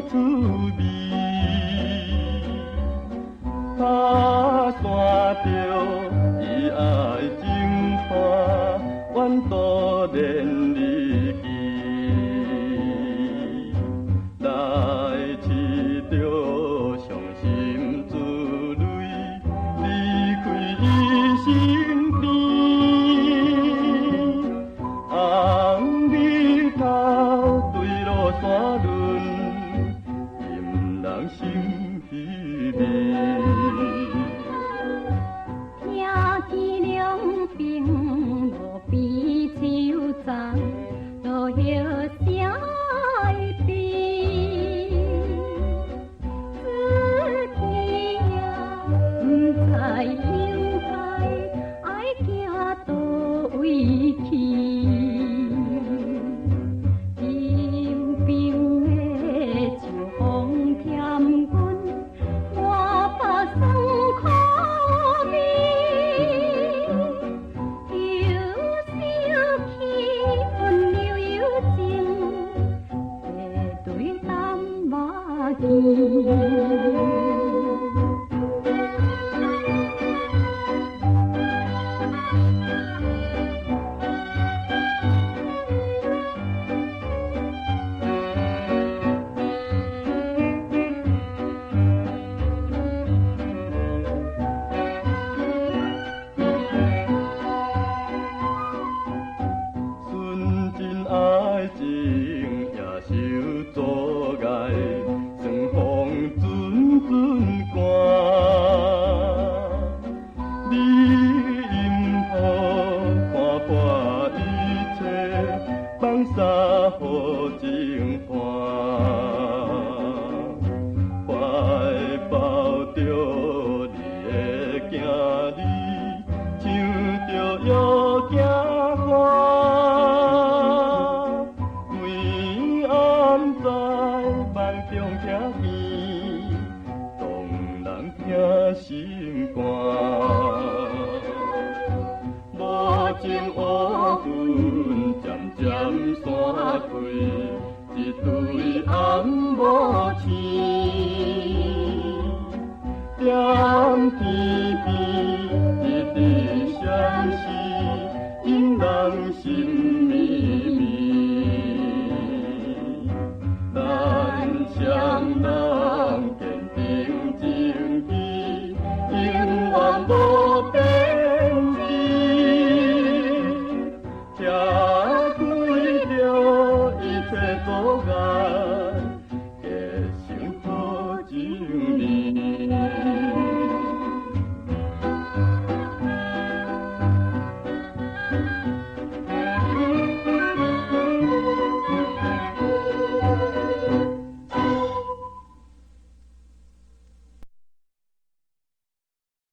滋味。塔山着伊爱情伴，愿多年日记。来试着伤心滋泪，离开伊身边。红日头对落山轮，引人心稀微。听天凉冰路边秋丛，落叶声会变。此天也不知应该爱行倒位去。冰冰的秋风添阮满腹酸苦味，又想起温柔有情，背对淡目镜。纯真爱情也受阻碍，霜风阵阵寒。你因何看破一切，放下好情伴，怀抱着你的行李，像着药惊花。每暗在梦中听见，动人听心肝。无情乌云渐渐散退，一对红无星，踮天边一直相思，引人心迷。